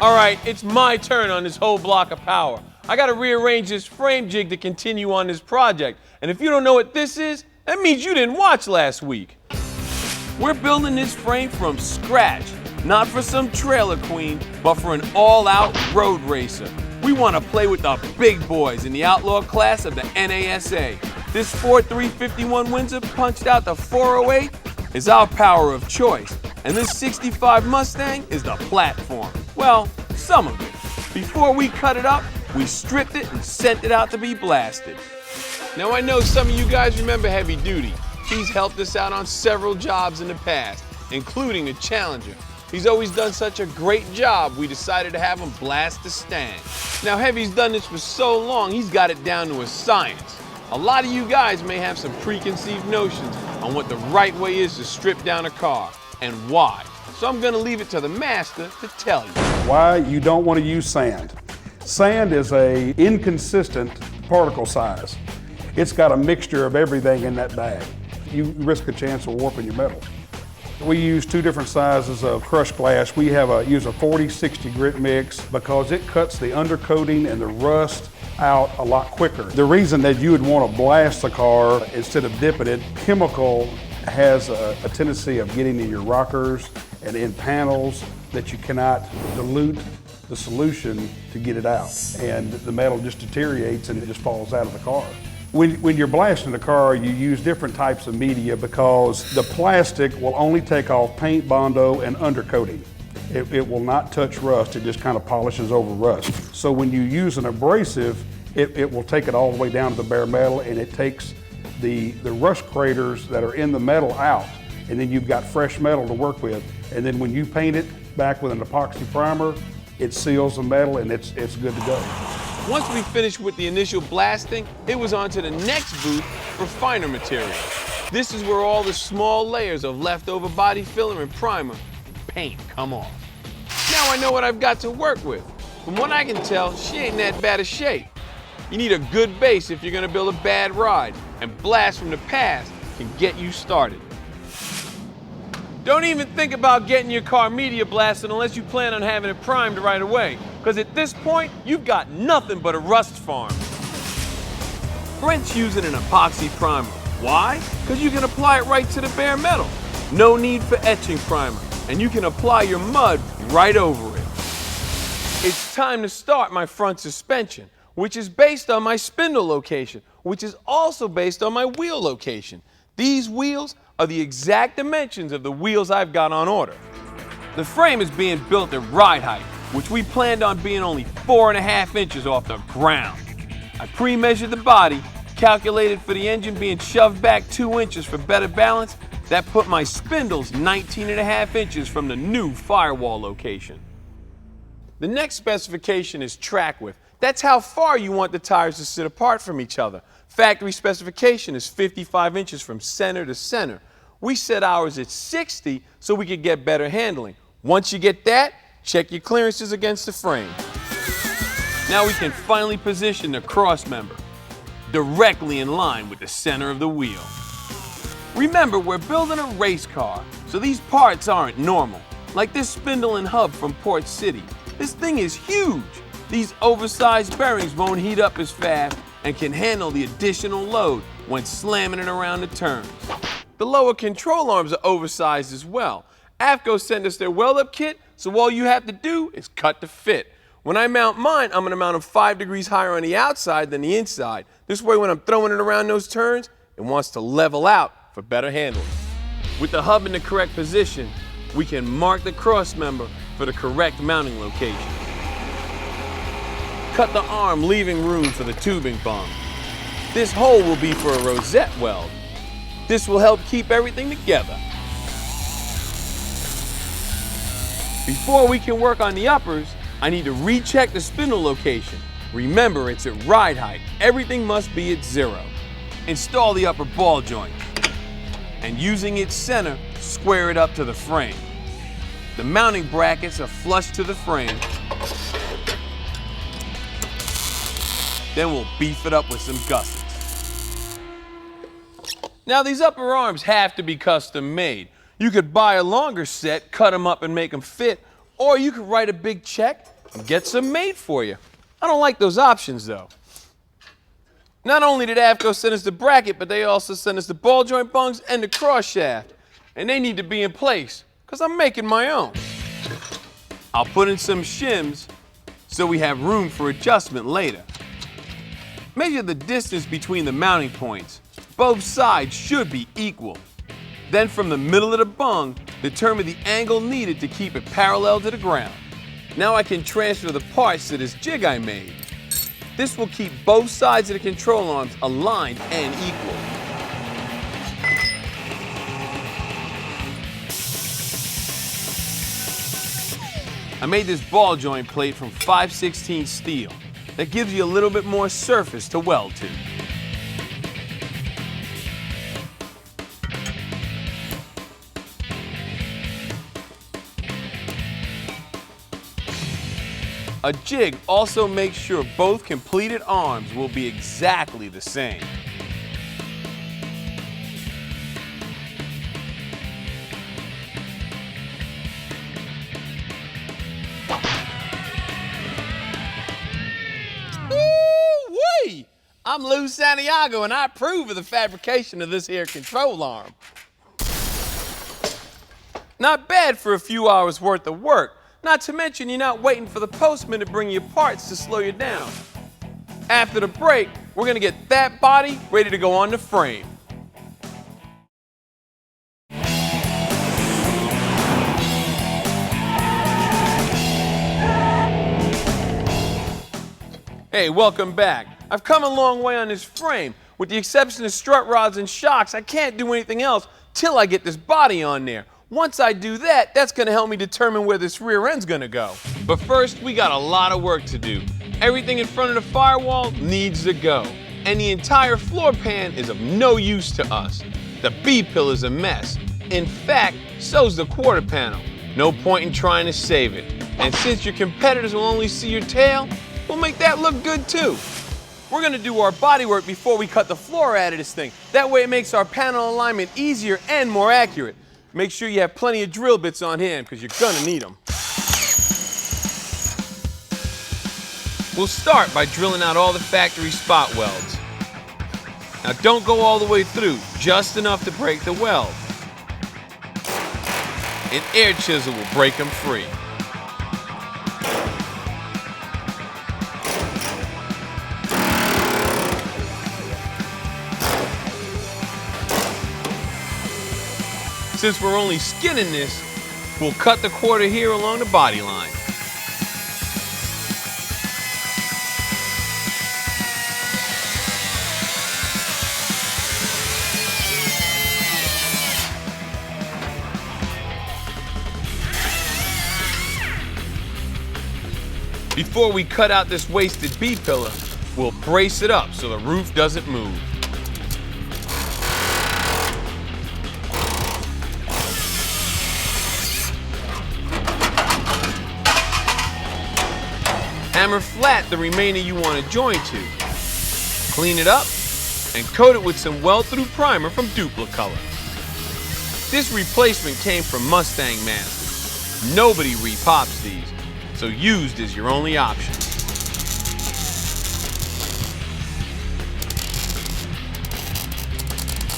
All right, it's my turn on this whole block of power. I gotta rearrange this frame jig to continue on this project. And if you don't know what this is, that means you didn't watch last week. We're building this frame from scratch, not for some trailer queen, but for an all-out road racer. We want to play with the big boys in the Outlaw class of the NASA. This Ford 351 Windsor punched out the 408 is our power of choice, and this 65 Mustang is the platform. Well, some of it. Before we cut it up, we stripped it and sent it out to be blasted. Now I know some of you guys remember Heavy Duty. He's helped us out on several jobs in the past, including the Challenger. He's always done such a great job, we decided to have him blast the stand. Now Heavy's done this for so long, he's got it down to a science. A lot of you guys may have some preconceived notions on what the right way is to strip down a car, and why. So I'm gonna leave it to the master to tell you. Why you don't want to use sand. Sand is an inconsistent particle size. It's got a mixture of everything in that bag. You risk a chance of warping your metal. We use two different sizes of crushed glass. We use a 40-60 grit mix because it cuts the undercoating and the rust out a lot quicker. The reason that you would want to blast the car instead of dipping it, chemical has a tendency of getting in your rockers and in panels that you cannot dilute the solution to get it out. And the metal just deteriorates and it just falls out of the car. When you're blasting the car, you use different types of media because the plastic will only take off paint, Bondo, and undercoating. It will not touch rust, it just kind of polishes over rust. So when you use an abrasive, it will take it all the way down to the bare metal and it takes the rust craters that are in the metal out, and then you've got fresh metal to work with. And then when you paint it back with an epoxy primer, it seals the metal and it's good to go. Once we finished with the initial blasting, it was on to the next booth for finer materials. This is where all the small layers of leftover body filler and primer paint come off. Now I know what I've got to work with. From what I can tell, she ain't in that bad a shape. You need a good base if you're gonna build a bad ride, and blast from the past can get you started. Don't even think about getting your car media blasted unless you plan on having it primed right away, because at this point, you've got nothing but a rust farm. Brent's using an epoxy primer. Why? Because you can apply it right to the bare metal. No need for etching primer, and you can apply your mud right over it. It's time to start my front suspension, which is based on my spindle location, which is also based on my wheel location. These wheels are the exact dimensions of the wheels I've got on order. The frame is being built at ride height, which we planned on being only 4.5 inches off the ground. I pre-measured the body, calculated for the engine being shoved back 2 inches for better balance. That put my spindles 19.5 inches from the new firewall location. The next specification is track width. That's how far you want the tires to sit apart from each other. Factory specification is 55 inches from center to center. We set ours at 60 so we could get better handling. Once you get that, check your clearances against the frame. Now we can finally position the cross member directly in line with the center of the wheel. Remember, we're building a race car, so these parts aren't normal. Like this spindle and hub from Port City. This thing is huge. These oversized bearings won't heat up as fast and can handle the additional load when slamming it around the turns. The lower control arms are oversized as well. AFCO sent us their weld-up kit, so all you have to do is cut to fit. When I mount mine, I'm gonna mount them 5 degrees higher on the outside than the inside. This way, when I'm throwing it around those turns, it wants to level out for better handling. With the hub in the correct position, we can mark the cross member for the correct mounting location. Cut the arm, leaving room for the tubing bung. This hole will be for a rosette weld. This will help keep everything together. Before we can work on the uppers, I need to recheck the spindle location. Remember, it's at ride height. Everything must be at 0. Install the upper ball joint, and using its center, square it up to the frame. The mounting brackets are flush to the frame. Then we'll beef it up with some gussets. Now these upper arms have to be custom made. You could buy a longer set, cut them up and make them fit, or you could write a big check and get some made for you. I don't like those options though. Not only did AFCO send us the bracket, but they also sent us the ball joint bungs and the cross shaft. And they need to be in place, because I'm making my own. I'll put in some shims so we have room for adjustment later. Measure the distance between the mounting points. Both sides should be equal. Then from the middle of the bung, determine the angle needed to keep it parallel to the ground. Now I can transfer the parts to this jig I made. This will keep both sides of the control arms aligned and equal. I made this ball joint plate from 5/16 steel. That gives you a little bit more surface to weld to. A jig also makes sure both completed arms will be exactly the same. Woo-wee! I'm Lou Santiago and I approve of the fabrication of this here control arm. Not bad for a few hours worth of work. Not to mention you're not waiting for the postman to bring you parts to slow you down. After the break, we're gonna get that body ready to go on the frame. Hey, welcome back. I've come a long way on this frame. With the exception of strut rods and shocks, I can't do anything else till I get this body on there. Once I do that, that's gonna help me determine where this rear end's gonna go. But first, we got a lot of work to do. Everything in front of the firewall needs to go. And the entire floor pan is of no use to us. The B-pill is a mess. In fact, so's the quarter panel. No point in trying to save it. And since your competitors will only see your tail, we'll make that look good too. We're gonna do our body work before we cut the floor out of this thing. That way it makes our panel alignment easier and more accurate. Make sure you have plenty of drill bits on hand because you're gonna need them. We'll start by drilling out all the factory spot welds. Now don't go all the way through, just enough to break the weld. An air chisel will break them free. Since we're only skinning this, we'll cut the quarter here along the body line. Before we cut out this wasted B-pillar, we'll brace it up so the roof doesn't move. Hammer flat the remainder you want to join to. Clean it up and coat it with some weld-through primer from Duplicolor. This replacement came from Mustang Masters. Nobody repops these, so used is your only option.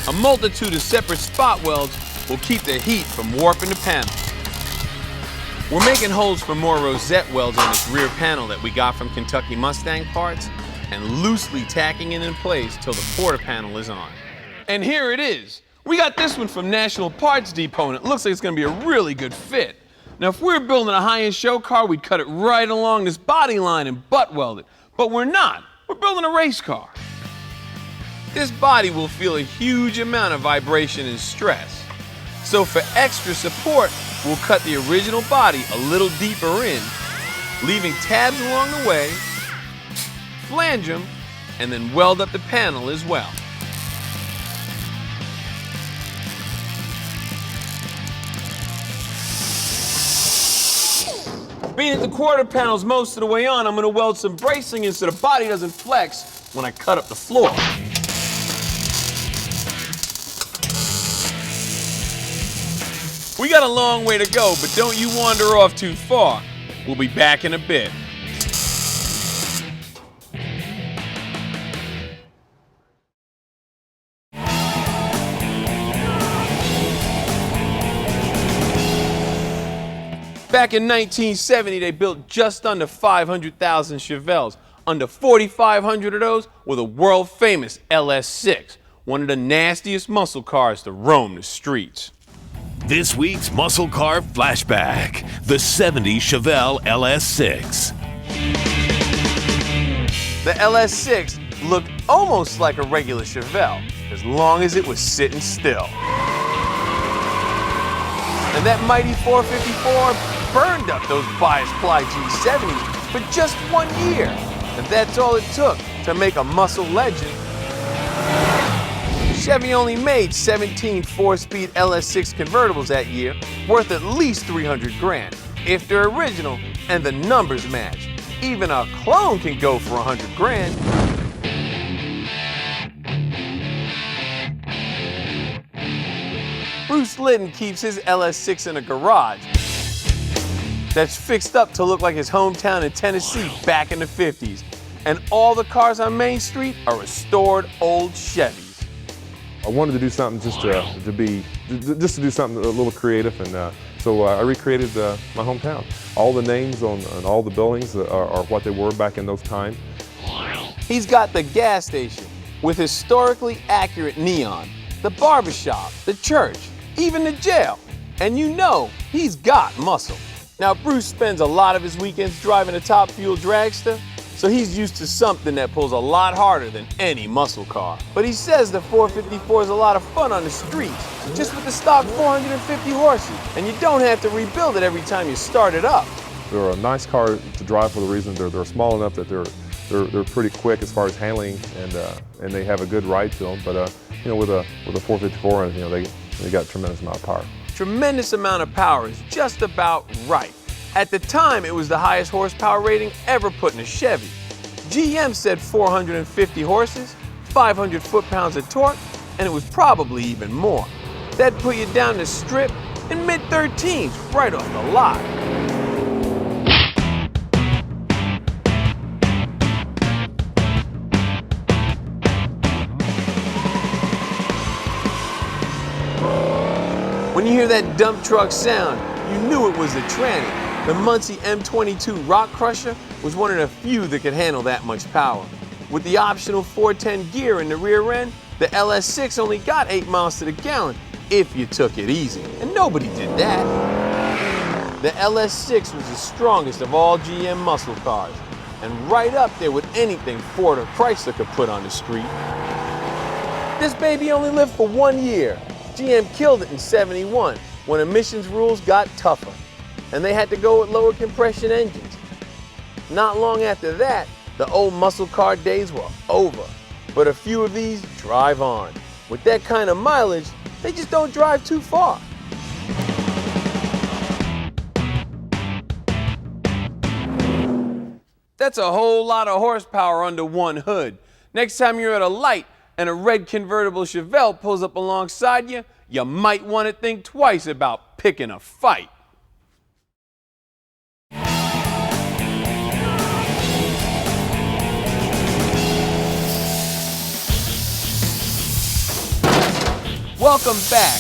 A multitude of separate spot welds will keep the heat from warping the panel. We're making holes for more rosette welds on this rear panel that we got from Kentucky Mustang parts and loosely tacking it in place till the quarter panel is on. And here it is. We got this one from National Parts Depot and it looks like it's gonna be a really good fit. Now if we were building a high-end show car, we'd cut it right along this body line and butt weld it. But we're not. We're building a race car. This body will feel a huge amount of vibration and stress. So for extra support, we'll cut the original body a little deeper in, leaving tabs along the way, flange them, and then weld up the panel as well. Being that the quarter panel's most of the way on, I'm gonna weld some bracing in so the body doesn't flex when I cut up the floor. We got a long way to go, but don't you wander off too far. We'll be back in a bit. Back in 1970, they built just under 500,000 Chevelles. Under 4,500 of those were the world-famous LS6, one of the nastiest muscle cars to roam the streets. This week's MuscleCar Flashback, the 70 Chevelle LS6. The LS6 looked almost like a regular Chevelle, as long as it was sitting still. And that mighty 454 burned up those bias-ply G70s for just 1 year. And that's all it took to make a muscle legend. Chevy only made 17 4-speed LS6 convertibles that year, worth at least 300 grand, if they're original and the numbers match. Even a clone can go for 100 grand. Bruce Litton keeps his LS6 in a garage that's fixed up to look like his hometown in Tennessee back in the 50s. And all the cars on Main Street are restored old Chevys. I wanted to do something just to do something a little creative, and so I recreated my hometown. All the names on all the buildings are what they were back in those times. He's got the gas station with historically accurate neon, the barbershop, the church, even the jail. And you know he's got muscle. Now, Bruce spends a lot of his weekends driving a top fuel dragster, so he's used to something that pulls a lot harder than any muscle car. But he says the 454 is a lot of fun on the streets, just with the stock 450 horses, and you don't have to rebuild it every time you start it up. They're a nice car to drive for the reason they're small enough that they're pretty quick as far as handling, and they have a good ride to them. But you know, with a 454, you know, they got a tremendous amount of power. Tremendous amount of power is just about right. At the time, it was the highest horsepower rating ever put in a Chevy. GM said 450 horses, 500 foot-pounds of torque, and it was probably even more. That'd put you down the strip in mid-13s, right off the lot. When you hear that dump truck sound, you knew it was a tranny. The Muncie M22 Rock Crusher was one of the few that could handle that much power. With the optional 410 gear in the rear end, the LS6 only got 8 miles to the gallon if you took it easy, and nobody did that. The LS6 was the strongest of all GM muscle cars, and right up there with anything Ford or Chrysler could put on the street. This baby only lived for 1 year. GM killed it in '71 when emissions rules got tougher, and they had to go with lower compression engines. Not long after that, the old muscle car days were over, but a few of these drive on. With that kind of mileage, they just don't drive too far. That's a whole lot of horsepower under one hood. Next time you're at a light and a red convertible Chevelle pulls up alongside you, you might want to think twice about picking a fight. Welcome back.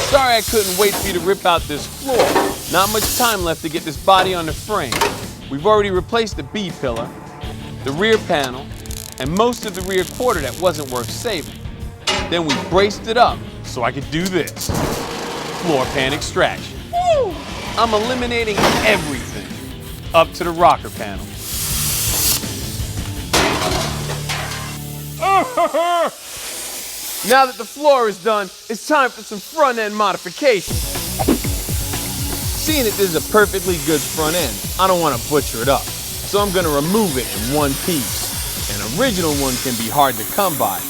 Sorry I couldn't wait for you to rip out this floor. Not much time left to get this body on the frame. We've already replaced the B pillar, the rear panel, and most of the rear quarter that wasn't worth saving. Then we braced it up so I could do this. Floor pan extraction. Woo! I'm eliminating everything up to the rocker panel. Now that the floor is done, it's time for some front end modification. Seeing that this is a perfectly good front end, I don't want to butcher it up, so I'm going to remove it in one piece. An original one can be hard to come by,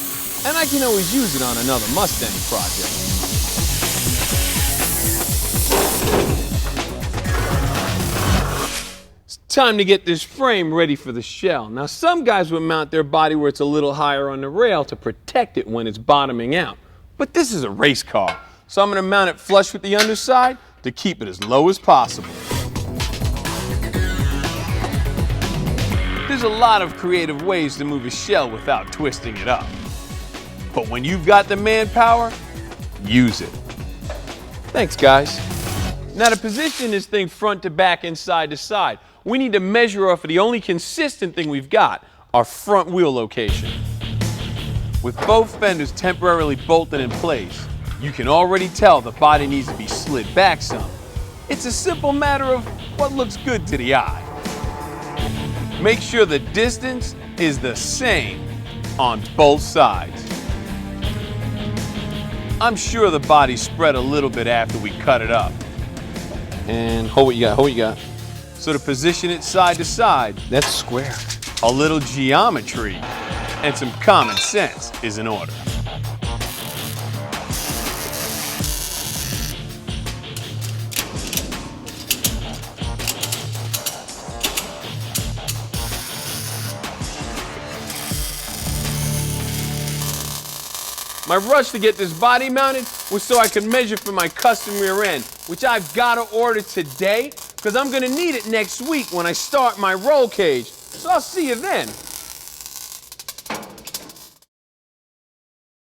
and I can always use it on another Mustang project. It's time to get this frame ready for the shell. Now, some guys would mount their body where it's a little higher on the rail to protect it when it's bottoming out. But this is a race car, so I'm going to mount it flush with the underside to keep it as low as possible. There's a lot of creative ways to move a shell without twisting it up. But when you've got the manpower, use it. Thanks, guys. Now to position this thing front to back and side to side, we need to measure off of the only consistent thing we've got, our front wheel location. With both fenders temporarily bolted in place, you can already tell the body needs to be slid back some. It's a simple matter of what looks good to the eye. Make sure the distance is the same on both sides. I'm sure the body spread a little bit after we cut it up. And hold what you got, hold what you got. So to position it side to side, That's square. a little geometry and some common sense is in order. My rush to get this body mounted was so I could measure for my custom rear end, which I've got to order today because I'm going to need it next week when I start my roll cage. So I'll see you then.